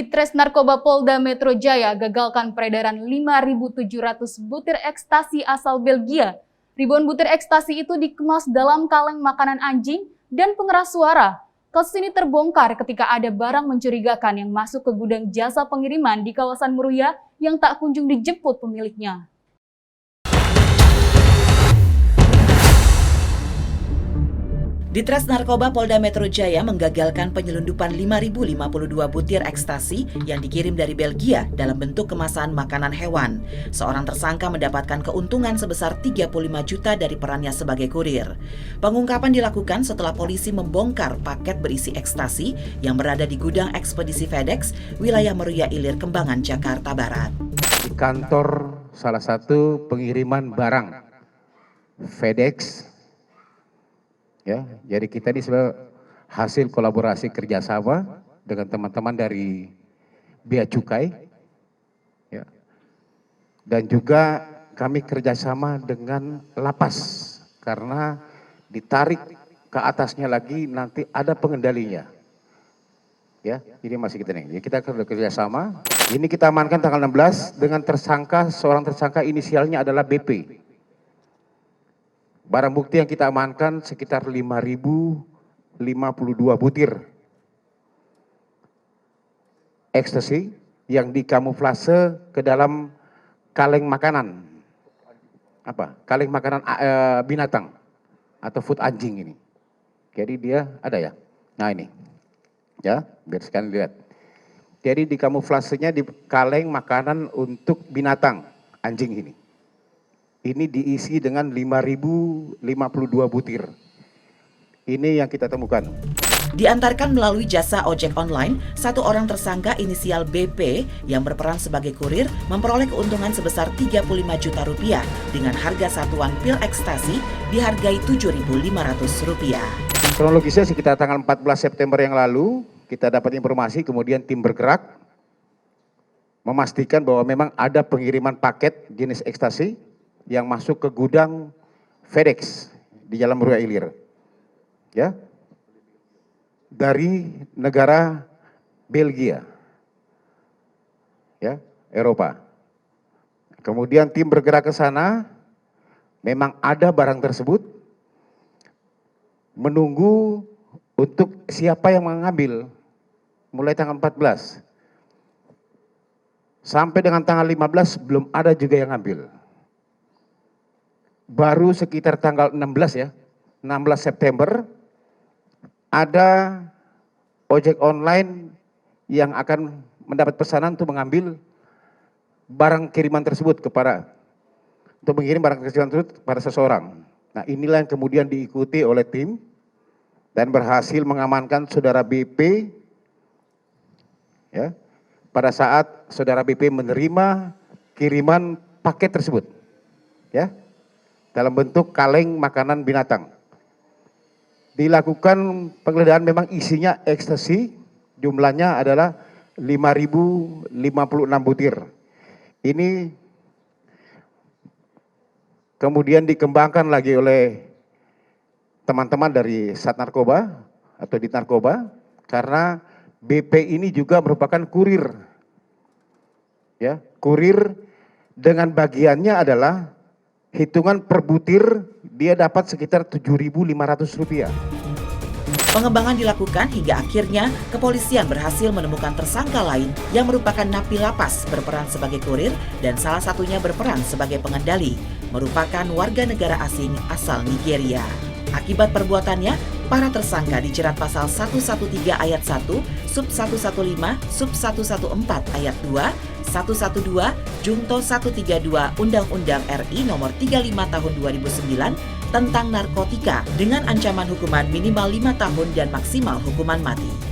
Ditres Narkoba Polda Metro Jaya gagalkan peredaran 5.700 butir ekstasi asal Belgia. Ribuan butir ekstasi itu dikemas dalam kaleng makanan anjing dan pengeras suara. Kasus ini terbongkar ketika ada barang mencurigakan yang masuk ke gudang jasa pengiriman di kawasan Meruya yang tak kunjung dijemput pemiliknya. Ditres Narkoba Polda Metro Jaya menggagalkan penyelundupan 5.052 butir ekstasi yang dikirim dari Belgia dalam bentuk kemasan makanan hewan. Seorang tersangka mendapatkan keuntungan sebesar 35 juta dari perannya sebagai kurir. Pengungkapan dilakukan setelah polisi membongkar paket berisi ekstasi yang berada di gudang ekspedisi FedEx wilayah Meruya Ilir, Kembangan, Jakarta Barat. Di kantor salah satu pengiriman barang FedEx. Ya, jadi kita ini sebenarnya hasil kolaborasi kerjasama dengan teman-teman dari Bea Cukai, ya, dan juga kami kerjasama dengan lapas karena ditarik ke atasnya lagi nanti ada pengendalinya. Ya, ini masih kita nih. Kita kerjasama. Ini kita amankan tanggal 16 dengan tersangka, seorang tersangka inisialnya adalah BP. Barang bukti yang kita amankan sekitar 5.052 butir ekstasi yang dikamuflase ke dalam kaleng makanan. Apa? Kaleng makanan binatang atau food anjing ini. Jadi dia ada ya. Nah ini. Ya, biar sekalian lihat. Jadi dikamuflasenya di kaleng makanan untuk binatang anjing ini. Ini diisi dengan 5.052 butir. Ini yang kita temukan. Diantarkan melalui jasa ojek online, satu orang tersangka inisial BP yang berperan sebagai kurir memperoleh keuntungan sebesar 35 juta rupiah dengan harga satuan pil ekstasi dihargai Rp7.500. Kronologisnya sekitar tanggal 14 September yang lalu, kita dapat informasi kemudian tim bergerak memastikan bahwa memang ada pengiriman paket jenis ekstasi yang masuk ke gudang FedEx di Jalan Meruya Ilir, ya, dari negara Belgia, ya, Eropa. Kemudian tim bergerak ke sana, memang ada barang tersebut, menunggu untuk siapa yang mengambil, mulai tanggal 14 sampai dengan tanggal 15 belum ada juga yang ambil. Baru sekitar tanggal 16 ya, 16 September, ada ojek online yang akan mendapat pesanan untuk mengambil barang kiriman tersebut untuk mengirim barang kiriman tersebut kepada seseorang. Nah inilah yang kemudian diikuti oleh tim dan berhasil mengamankan saudara BP, ya, pada saat saudara BP menerima kiriman paket tersebut, ya, dalam bentuk kaleng makanan binatang. Dilakukan penggeledahan, memang isinya ekstasi, jumlahnya adalah 5.056 butir. Ini kemudian dikembangkan lagi oleh teman-teman dari Sat Narkoba atau Dit Narkoba, karena BP ini juga merupakan kurir. Ya, kurir dengan bagiannya adalah hitungan per butir dia dapat sekitar Rp7.500. Pengembangan dilakukan hingga akhirnya kepolisian berhasil menemukan tersangka lain yang merupakan napi lapas berperan sebagai kurir dan salah satunya berperan sebagai pengendali, merupakan warga negara asing asal Nigeria. Akibat perbuatannya, para tersangka dijerat pasal 113 ayat 1, sub 115, sub 114 ayat 2, 112, Junto 132 Undang-Undang RI nomor 35 tahun 2009 tentang narkotika dengan ancaman hukuman minimal 5 tahun dan maksimal hukuman mati.